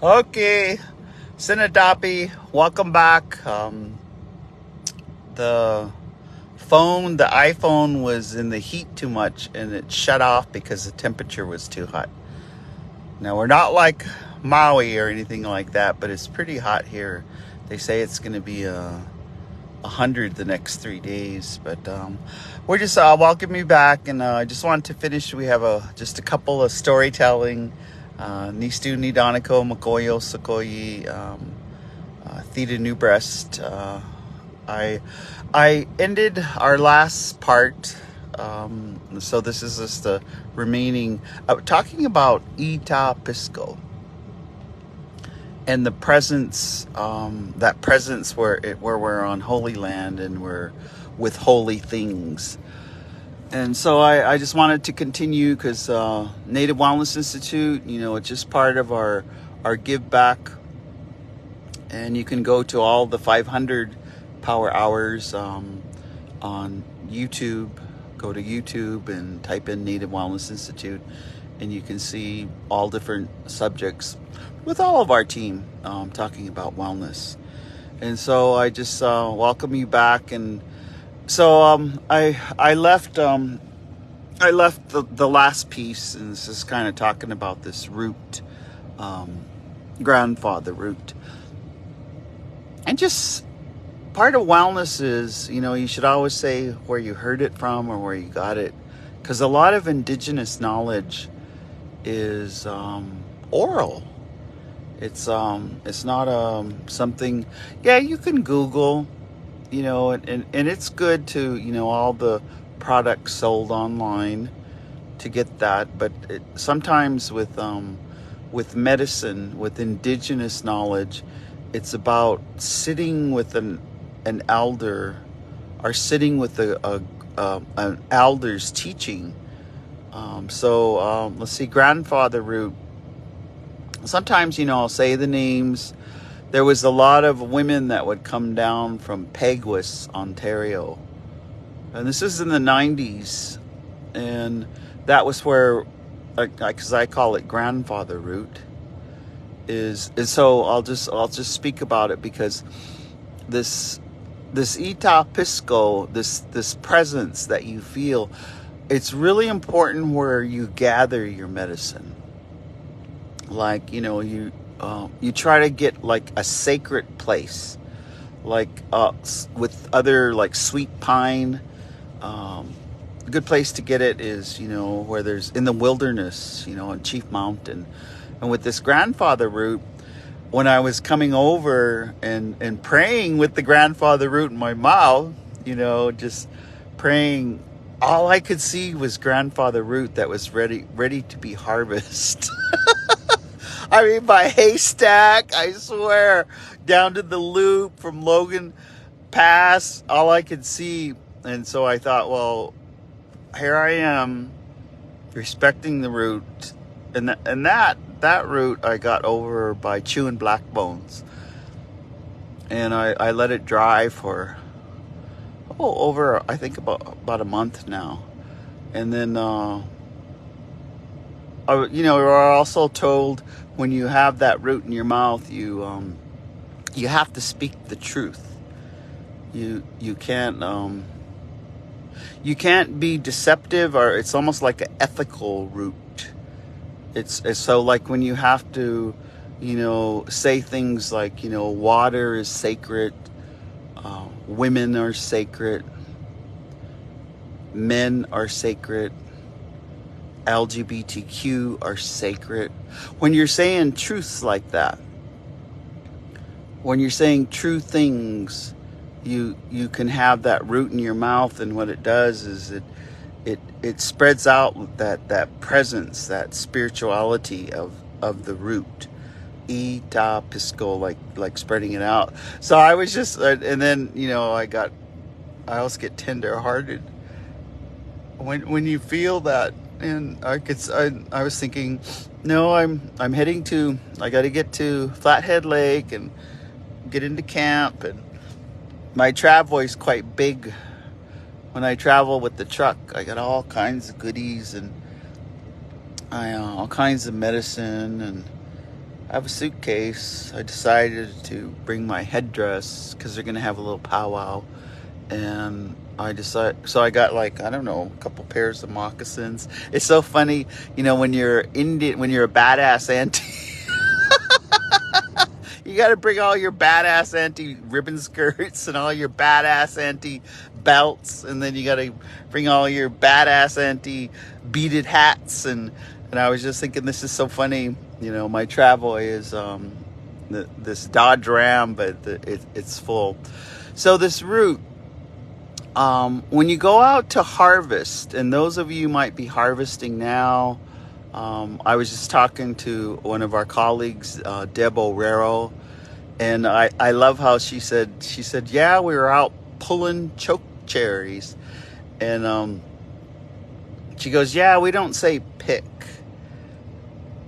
Okay, Sinadapi, welcome back. The the iPhone was in the heat too much and it shut off because the temperature was too hot. Now, we're not like Maui or anything like that, but it's pretty hot here. They say it's going to be 100 the next 3 days, but we're just welcome you back, and I just wanted to finish. We have just a couple of storytelling. Nistu Nidaniko Makoyo Sakoyi Theta New Breast. I ended our last part, so this is just the remaining talking about Ita Pisco and the presence, that presence where we're on holy land and we're with holy things. And so I just wanted to continue because Native Wellness Institute, it's just part of our give back. And you can go to all the 500 power hours on YouTube. Go to YouTube and type in Native Wellness Institute, and you can see all different subjects with all of our team talking about wellness. And so I just welcome you back. And so I left the last piece, and this is kind of talking about this root, grandfather root. And just part of wellness is, you should always say where you heard it from or where you got it. Because a lot of indigenous knowledge is oral. It's not something, you can Google, and it's good to, all the products sold online to get that. But sometimes with medicine, with indigenous knowledge, it's about sitting with an elder, or sitting with an elder's teaching. Let's see, grandfather root. Sometimes, I'll say the names. There was a lot of women that would come down from Peguis, Ontario. And this is in the 90s. And that was where, because I call it grandfather root, is so I'll just speak about it, because this Ita Pisco, this presence that you feel, it's really important where you gather your medicine. Like, you try to get like a sacred place, like with other, like sweet pine. A good place to get it is, where there's in the wilderness, in Chief Mountain. And with this grandfather root, when I was coming over and praying with the grandfather root in my mouth, just praying, all I could see was grandfather root that was ready to be harvested. I mean, by haystack, I swear, down to the loop from Logan Pass, all I could see. And so I thought, well, here I am, respecting the root. And that root I got over by chewing black bones. And I let it dry for, over, I think about a month now. And then, we're also told when you have that root in your mouth, you have to speak the truth. You can't be deceptive, or it's almost like an ethical root. It's so like when you have to, say things like, water is sacred, women are sacred, men are sacred, LGBTQ are sacred. When you're saying truths like that, when you're saying true things, you can have that root in your mouth, and what it does is it spreads out that presence, that spirituality of the root. Ita Pisco, like spreading it out. So I was just, and then, I always get tender hearted when you feel that. And I was thinking, no, I got to get to Flathead Lake and get into camp, and my travel is quite big. When I travel with the truck, I got all kinds of goodies and all kinds of medicine, I have a suitcase. I decided to bring my headdress because they're gonna have a little powwow, and so I got like, I don't know, a couple pairs of moccasins. It's so funny, when you're Indian, when you're a badass auntie. You got to bring all your badass auntie ribbon skirts and all your badass auntie belts, and then you got to bring all your badass auntie beaded hats. And I was just thinking, this is so funny. My travel is this Dodge Ram, but it's full. So this route, when you go out to harvest, and those of you might be harvesting now, I was just talking to one of our colleagues, Deb O'Rero, and I love how she said, yeah, we were out pulling choke cherries. And she goes, yeah, we don't say pick.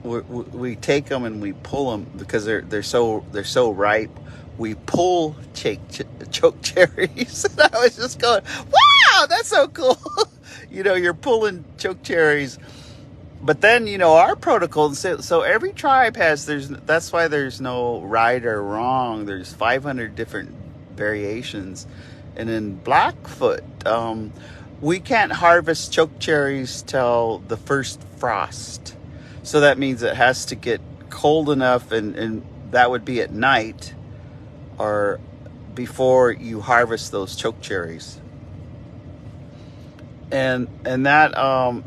We take them and we pull them because they're so ripe. We pull choke cherries. And I was just going, wow, that's so cool. You're pulling choke cherries. But then, our protocol, so every tribe that's why there's no right or wrong. There's 500 different variations. And in Blackfoot, we can't harvest choke cherries till the first frost. So that means it has to get cold enough, and that would be at night or before you harvest those choke cherries. And that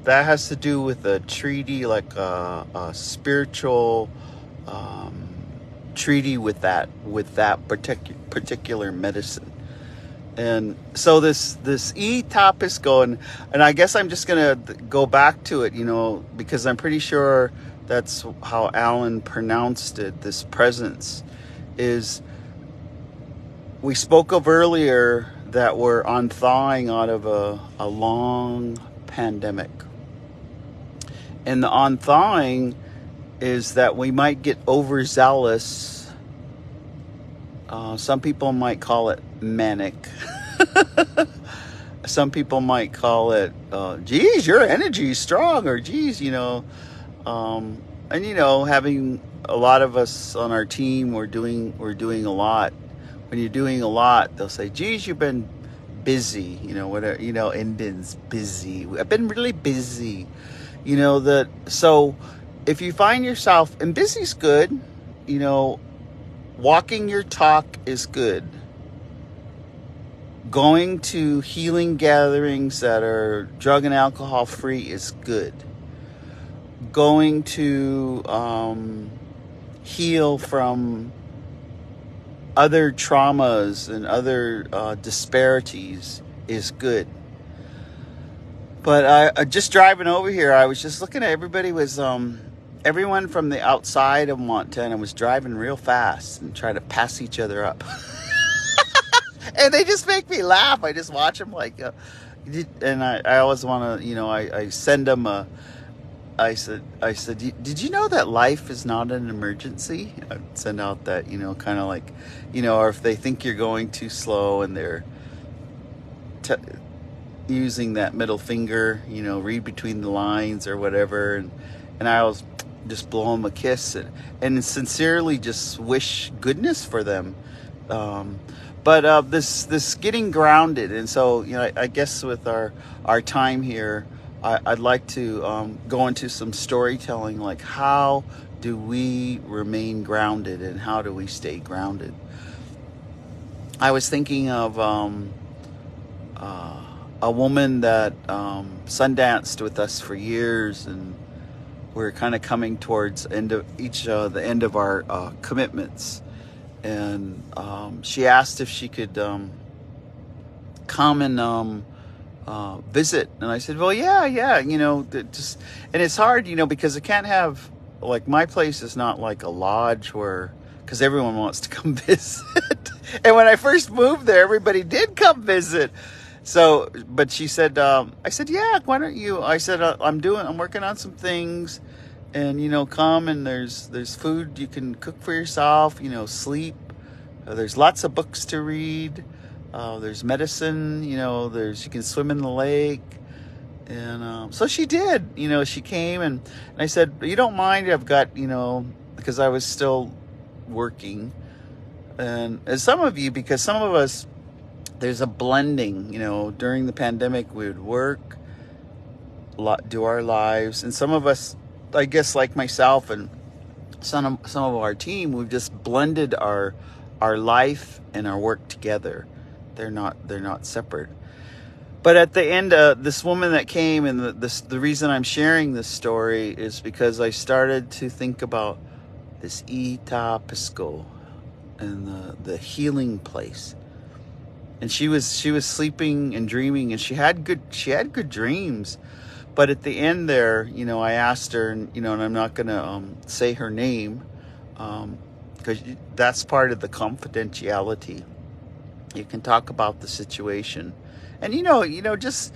has to do with a treaty, like a spiritual treaty with that particular medicine. And so this E-top is going, and I guess I'm just gonna go back to it, because I'm pretty sure that's how Alan pronounced it. This presence is, we spoke of earlier that we're unthawing out of a long pandemic. And the unthawing is that we might get overzealous. Some people might call it manic. Some people might call it, geez, your energy is strong, or geez, and having a lot of us on our team, we're doing a lot. When you're doing a lot, they'll say, geez, you've been busy, whatever, Indians, busy. I've been really busy, so if you find yourself, and busy's good, walking your talk is good. Going to healing gatherings that are drug and alcohol free is good. Going to heal from other traumas and other disparities is good. But I just driving over here, I was just looking at everybody was everyone from the outside of Montana was driving real fast and trying to pass each other up. And they just make me laugh. I just watch them like, and I always want to, I send them I said, did you know that life is not an emergency? I send out that, kind of like, or if they think you're going too slow and they're using that middle finger, read between the lines or whatever. And I always just blow them a kiss and sincerely just wish goodness for them. But this getting grounded, and so I guess with our time here, I'd like to go into some storytelling, like how do we remain grounded and how do we stay grounded. I was thinking of a woman that sundanced with us for years, and we're kind of coming towards the end of our commitments. And she asked if she could come and visit, and I said, well, yeah, just, and it's hard, because I can't have, like, my place is not like a lodge because everyone wants to come visit. And when I first moved there, everybody did come visit. So, but she said, I said, yeah, why don't you? I said, I'm working on some things, and come, and there's food you can cook for yourself, sleep. There's lots of books to read. There's medicine, you can swim in the lake. And so she did, she came, and I said, you don't mind, I've got, a because I was still working. And some of you, because some of us, there's a blending, during the pandemic, we would work, do our lives. And some of us, I guess like myself and some of our team, we've just blended our life and our work together. They're not separate. But at the end, this woman that came, and the reason I'm sharing this story is because I started to think about this Ita Pisco and the healing place. And she was sleeping and dreaming, and she had good dreams. But at the end there, I asked her, and and I'm not gonna say her name, because that's part of the confidentiality. You can talk about the situation, and just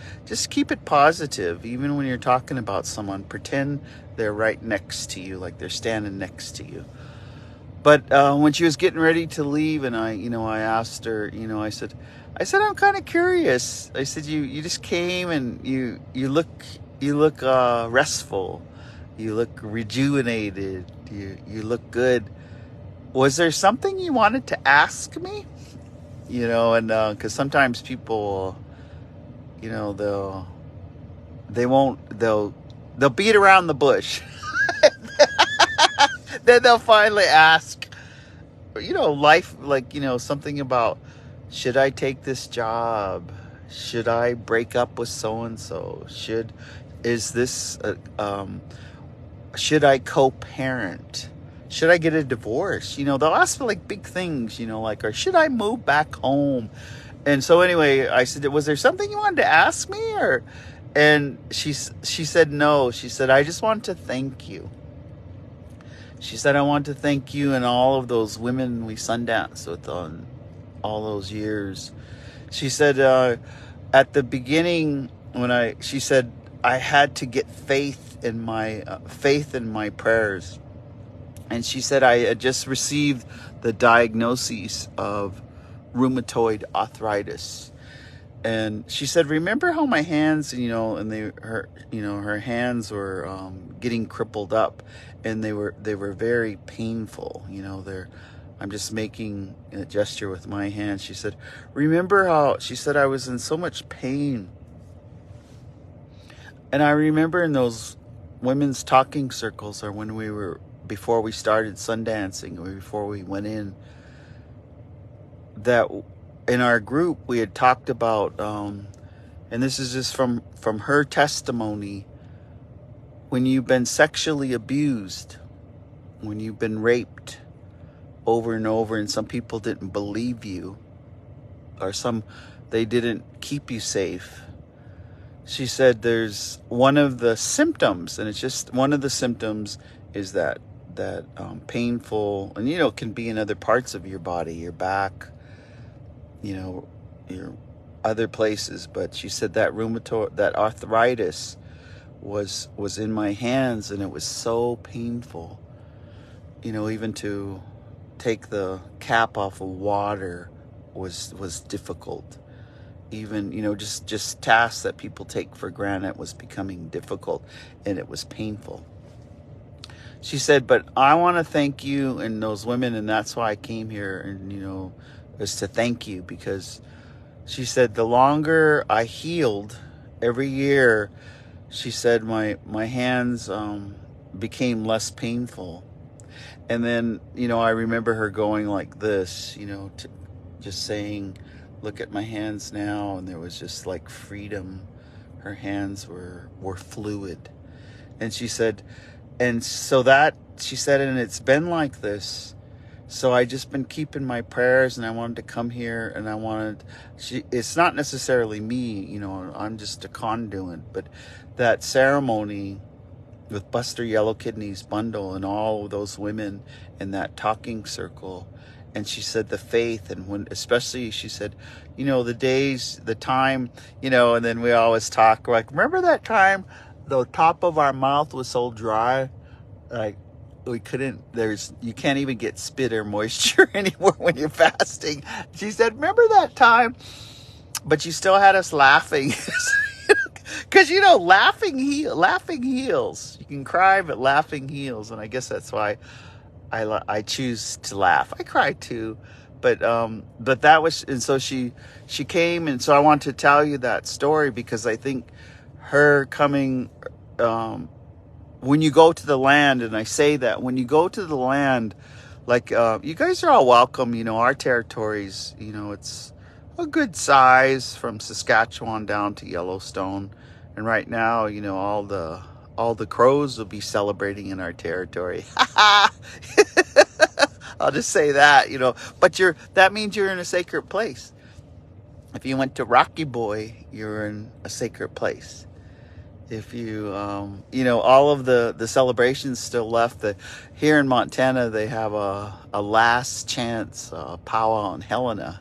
keep it positive. Even when you're talking about someone, pretend they're right next to you, like they're standing next to you. But when she was getting ready to leave, and I asked her, I said, I'm kind of curious. I said, you just came, and you look restful, you look rejuvenated, you look good. Was there something you wanted to ask me? And because sometimes people, they'll beat around the bush. Then they'll finally ask, life, like, something about, should I take this job? Should I break up with so-and-so? Should I co-parent? Should I get a divorce? They'll ask me like big things, like, or should I move back home? And so anyway, I said, was there something you wanted to ask me? And she said no. She said, I just want to thank you. She said, I want to thank you and all of those women we sundanced with on all those years. She said, at the beginning, she said, I had to get faith in my prayers. And she said, I had just received the diagnosis of rheumatoid arthritis. And she said, remember how my hands, her hands were getting crippled up, and they were very painful. I'm just making a gesture with my hand. She said, remember how, she said, I was in so much pain. And I remember in those women's talking circles, or before we started sundancing, or before we went in, that in our group we had talked about, and this is just from her testimony, when you've been sexually abused, when you've been raped over and over, and some people didn't believe you, or they didn't keep you safe. She said there's one of the symptoms, and it's just one of the symptoms, is that painful, and it can be in other parts of your body, your back, your other places. But she said that that arthritis was in my hands, and it was so painful. Even to take the cap off of water was difficult. Even just tasks that people take for granted was becoming difficult, and it was painful. She said, but I want to thank you and those women, and that's why I came here, and is to thank you, because she said the longer I healed, every year, she said my hands became less painful. And then I remember her going like this, just saying, look at my hands now, and there was just like freedom. Her hands were fluid. And she said, and it's been like this. So I just been keeping my prayers, and I wanted to come here, and it's not necessarily me, I'm just a conduit, but that ceremony with Buster Yellow Kidney's bundle and all of those women in that talking circle. And she said the faith, and especially she said, the time, and then we always talk like, remember that time the top of our mouth was so dry, like you can't even get spit or moisture anymore when you're fasting. She said, remember that time? But you still had us laughing. Because, laughing heals. You can cry, but laughing heals. And I guess that's why I choose to laugh. I cry too, but that was, and so she came, and so I want to tell you that story because I think her coming, when you go to the land, and I say that when you go to the land, like you guys are all welcome. Our territories, it's a good size from Saskatchewan down to Yellowstone, and right now, all the crows will be celebrating in our territory. I'll just say that, but that means you're in a sacred place. If you went to Rocky Boy, you're in a sacred place. If you, all of the celebrations still left. Here in Montana, they have a last chance powwow in Helena.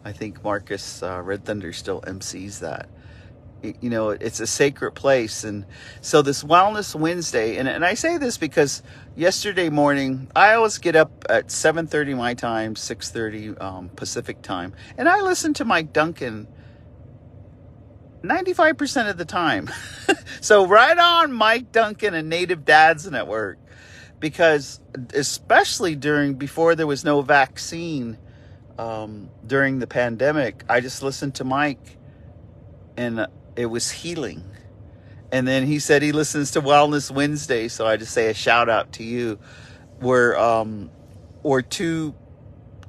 I think Marcus Red Thunder still MCs that. It's a sacred place. And so this Wellness Wednesday, and I say this because yesterday morning, I always get up at 7:30 my time, 6:30 Pacific time, and I listen to Mike Duncan 95% of the time. So right on, Mike Duncan and Native Dads Network, because especially before there was no vaccine, during the pandemic, I just listened to Mike, and it was healing. And then he said he listens to Wellness Wednesday, so I just say a shout out to you. We're 2,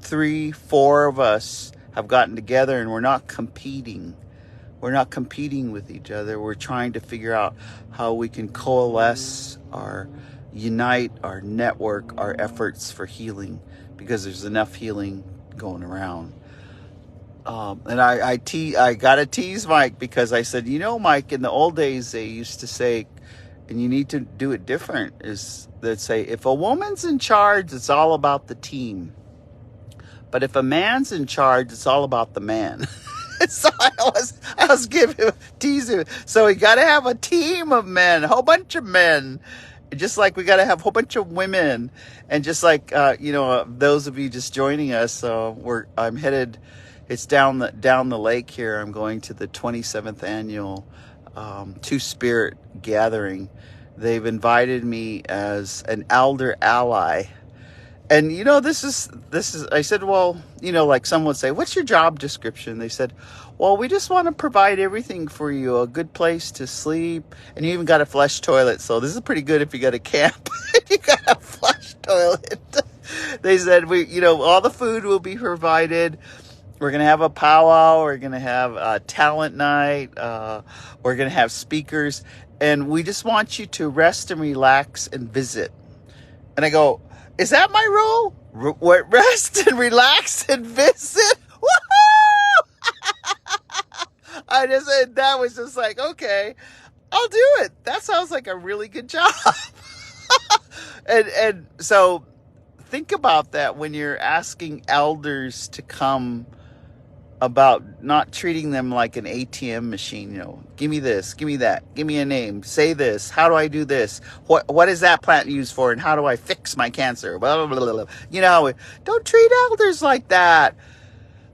3, 4 of us have gotten together, and we're not competing. We're not competing with each other. We're trying to figure out how we can coalesce unite our network, our efforts for healing, because there's enough healing going around. And I got to tease Mike, because I said, Mike, in the old days, they used to say, and you need to do it different, is they'd say, if a woman's in charge, it's all about the team. But if a man's in charge, it's all about the man. So I was teasing. So we got to have a team of men, a whole bunch of men, just like we got to have a whole bunch of women. And just like, those of you just joining us, I'm headed, it's down the lake here. I'm going to the 27th annual Two Spirit gathering. They've invited me as an elder ally. And, this is, I said, well, like some would say, what's your job description? They said, well, we just want to provide everything for you, a good place to sleep. And you even got a flush toilet. So this is pretty good if you got a camp. You got a flush toilet. They said, all the food will be provided. We're going to have a powwow. We're going to have a talent night. We're going to have speakers. And we just want you to rest and relax and visit. And I go, is that my role? Rest and relax and visit? Woohoo! That was just like, okay, I'll do it. That sounds like a really good job. And so think about that when you're asking elders to come, about not treating them like an ATM machine. Give me this, give me that, give me a name, say this, how do I do this, what is that plant used for, and how do I fix my cancer, blah, blah, blah, blah. Don't treat elders like that.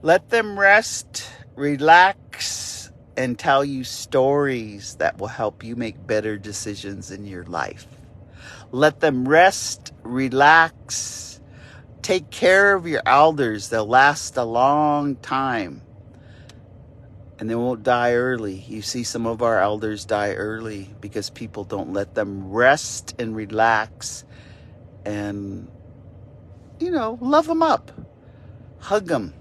Let them rest, relax, and tell you stories that will help you make better decisions in your life. Let them rest, relax. Take care of your elders. They'll last a long time. And they won't die early. You see some of our elders die early because people don't let them rest and relax and, love them up. Hug them.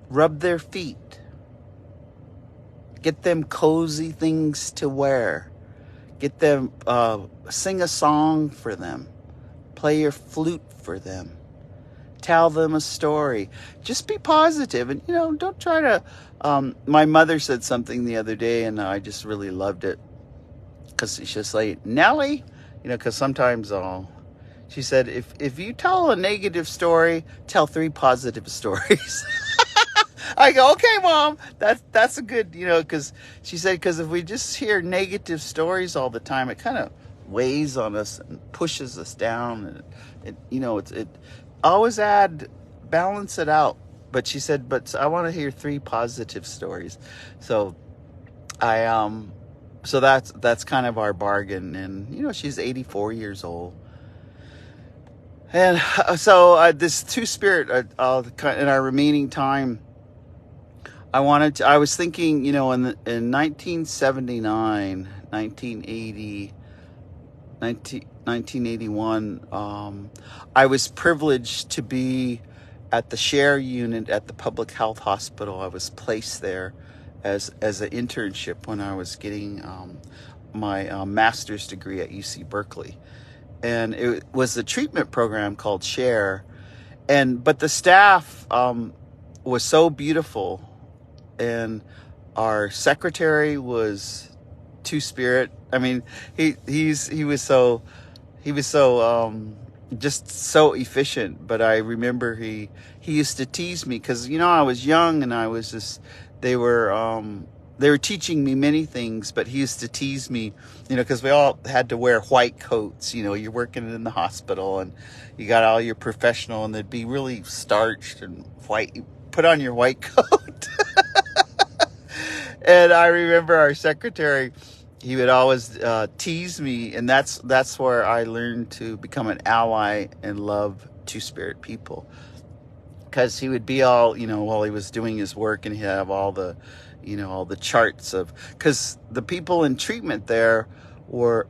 Rub their feet. Get them cozy things to wear. Get them, sing a song for them. Play your flute for them. Tell them a story. Just be positive, and don't try to. My mother said something the other day, and I just really loved it, because she's just like, Nellie, because sometimes she said, if you tell a negative story, tell 3 positive stories. I go, okay, Mom, that's a good, because she said, because if we just hear negative stories all the time, it kind of weighs on us and pushes us down, and it always balance it out. But she said, but I want to hear 3 positive stories. So that's kind of our bargain. And she's 84 years old. And so this two spirit, in our remaining time, I was thinking, in 1979, 1980, 1981, I was privileged to be at the share unit at the public health hospital. I was placed there as an internship when I was getting my master's degree at UC Berkeley. And it was a treatment program called Share. But the staff was so beautiful. And our secretary was Two Spirit. I mean, he was so just so efficient. But I remember he used to tease me because I was young and I was just they were teaching me many things, but he used to tease me, because we all had to wear white coats. You're working in the hospital and you got all your professional, and they'd be really starched and white. You put on your white coat. And I remember our secretary, he would always tease me, and that's where I learned to become an ally and love Two Spirit people. Because he would be all, while he was doing his work, and he'd have all the, all the charts because the people in treatment there were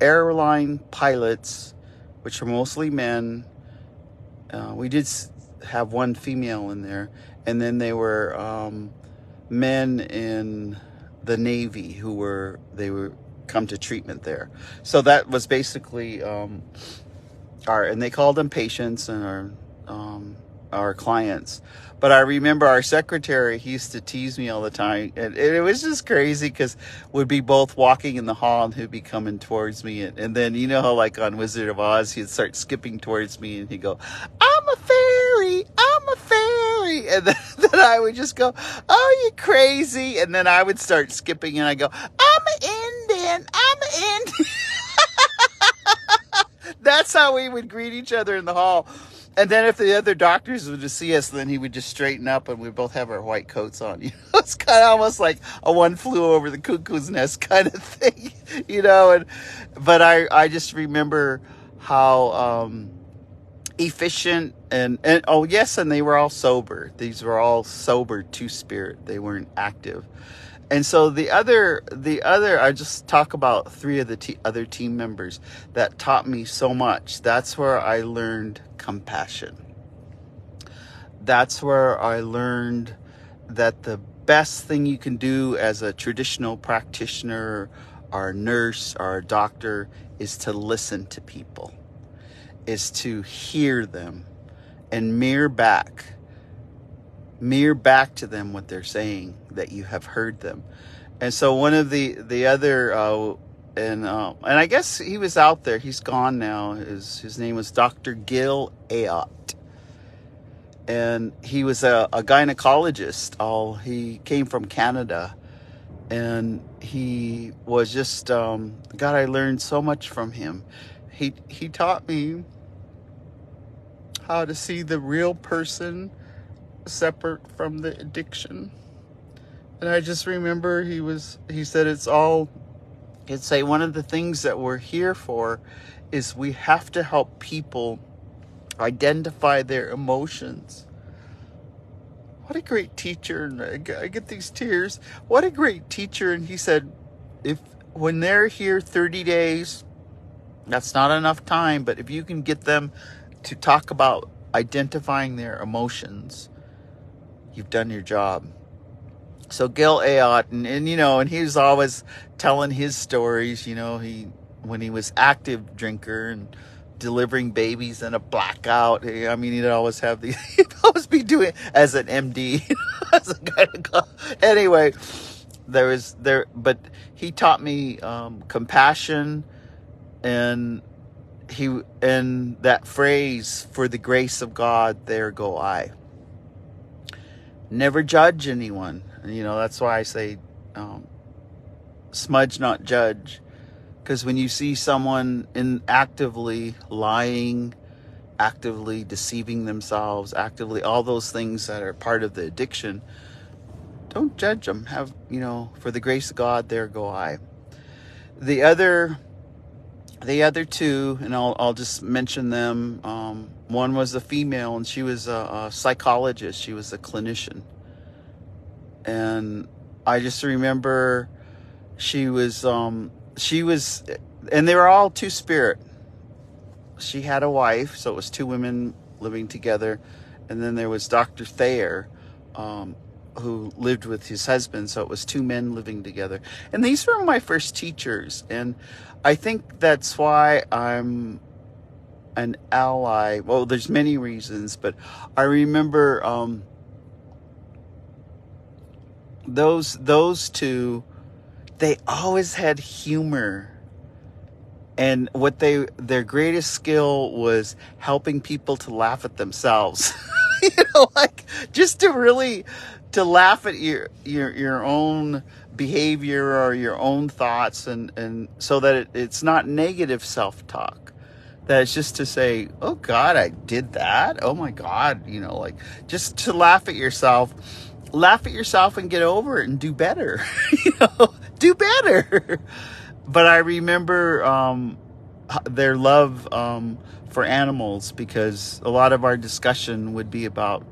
airline pilots, which are mostly men. We did have one female in there, and then they were men in the Navy who were come to treatment there. So that was basically and they called them patients and our clients. But I remember our secretary, he used to tease me all the time, and it was just crazy because we'd be both walking in the hall and he'd be coming towards me, and then how like on Wizard of Oz, he'd start skipping towards me and he'd go, I'm a fairy, and then I would just go, oh, you crazy, and then I would start skipping and I go, I'm an Indian. That's how we would greet each other in the hall. And then if the other doctors would just see us, then he would just straighten up and we'd both have our white coats on. It's kind of almost like a one flew over the cuckoo's nest kind of thing, but I just remember how efficient and oh yes, and they were all sober. These were all sober Two Spirit. They weren't active. And so the other, I just talk about three of the other team members that taught me so much. That's where I learned compassion. That's where I learned that the best thing you can do as a traditional practitioner or a nurse or a doctor is to listen to people, is to hear them and mirror back to them what they're saying, that you have heard them. And so one of the other and I guess he was out there, he's gone now, his name was Dr. Gil Ayotte, and he was a gynecologist. He came from Canada, and he was just God, I learned so much from him. He taught me how to see the real person separate from the addiction. And I just remember he said he'd say one of the things that we're here for is we have to help people identify their emotions. What a great teacher. And I get these tears. What a great teacher. And he said, when they're here 30 days, that's not enough time, but if you can get them to talk about identifying their emotions, you've done your job. So Gil Ayotte, and he was always telling his stories, when he was active drinker and delivering babies in a blackout. I mean, he'd always be doing as an MD, as a guy. Anyway, but he taught me compassion, and that phrase, for the grace of God, there go I. Never judge anyone. That's why I say smudge, not judge. Because when you see someone actively lying, actively deceiving themselves, actively all those things that are part of the addiction, don't judge them. For the grace of God, there go I. The other The other two, and I'll just mention them. One was a female, and she was a psychologist. She was a clinician, and I just remember she was, and they were all two spirit. She had a wife, so it was two women living together, and then there was Dr. Thayer, who lived with his husband, so it was two men living together. And these were my first teachers, and I think that's why I'm an ally. Well, there's many reasons, but I remember those two, they always had humor. And their greatest skill was helping people to laugh at themselves. Like just to laugh at your own behavior or your own thoughts, and so that it's not negative self-talk. That it's just to say, oh God, I did that. Oh my God, like just to laugh at yourself and get over it and do better. Do better. But I remember their love for animals, because a lot of our discussion would be about,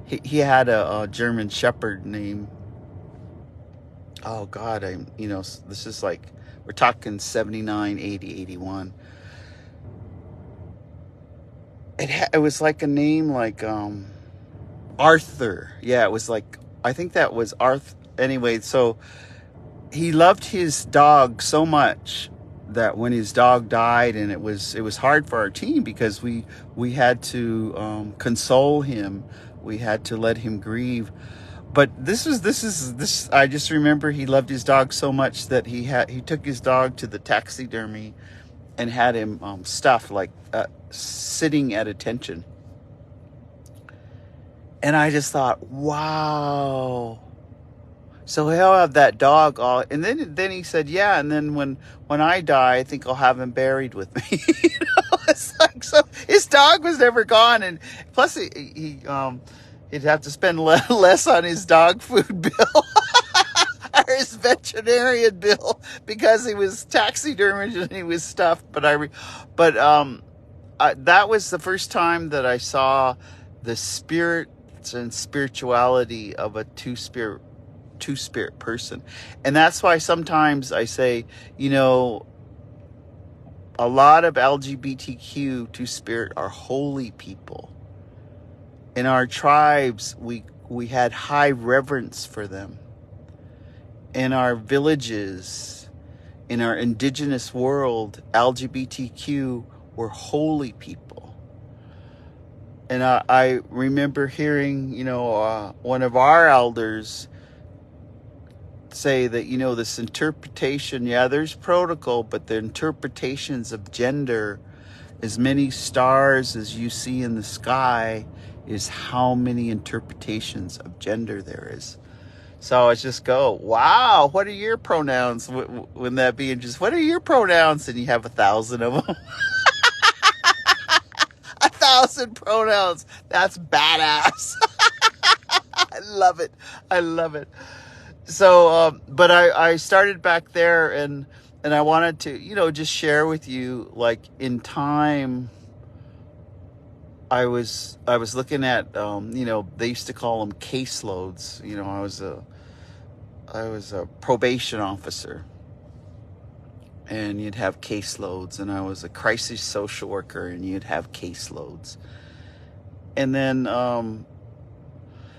he had a German Shepherd named, oh God, this is like, we're talking 79, 80, 81. It was like a name like Arthur. Yeah, it was like, I think that was Arthur. Anyway, so he loved his dog so much that when his dog died, and it was hard for our team, because we had to console him, we had to let him grieve. But this I just remember he loved his dog so much that he took his dog to the taxidermy and had him stuffed, like sitting at attention. And I just thought, wow. So he'll have that dog all, and then he said, yeah, and then when I die, I think I'll have him buried with me. It's like, so his dog was never gone, and plus he'd have to spend less on his dog food bill or his veterinarian bill, because he was taxidermied and he was stuffed. But that was the first time that I saw the spirits and spirituality of a two-spirit person. And that's why sometimes I say, a lot of LGBTQ two-spirit are holy people. In our tribes, we had high reverence for them. In our villages, in our indigenous world, LGBTQ were holy people. And I remember hearing, one of our elders say that, this interpretation, there's protocol, but the interpretations of gender, as many stars as you see in the sky, is how many interpretations of gender there is. So I just go, wow, what are your pronouns? Wouldn't that be just, what are your pronouns? And you have 1,000 of them. 1,000 pronouns. That's badass. I love it. So, but I started back there, and I wanted to, just share with you, like, in time, I was looking at, they used to call them caseloads. I was a probation officer, and you'd have caseloads, and I was a crisis social worker, and you'd have caseloads. And then,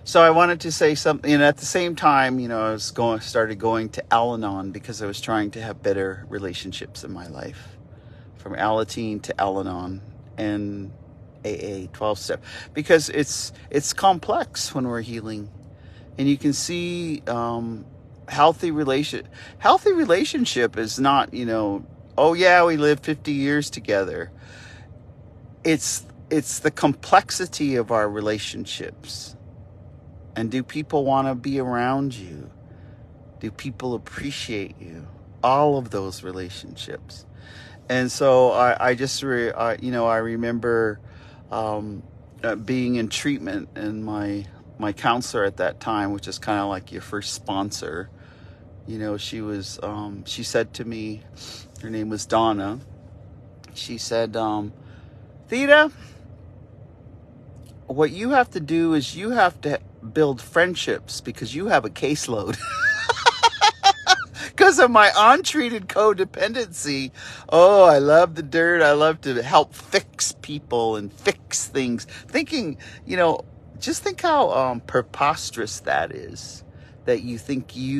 so I wanted to say something, and at the same time, I started going to Al-Anon, because I was trying to have better relationships in my life, from Alateen to Al-Anon and AA 12-step, because it's complex when we're healing, and you can see healthy relationship is not, oh yeah, we lived 50 years together. It's the complexity of our relationships. And do people want to be around you? Do people appreciate you? All of those relationships. And so I remember being in treatment, and my counselor at that time, which is kind of like your first sponsor, she said to me, Her name was Donna. She said, Theda, what you have to do is you have to build friendships because you have a caseload. Because of my untreated codependency. Oh, I love the dirt. I love to help fix people and fix things. Thinking, just think how preposterous that is. That you think you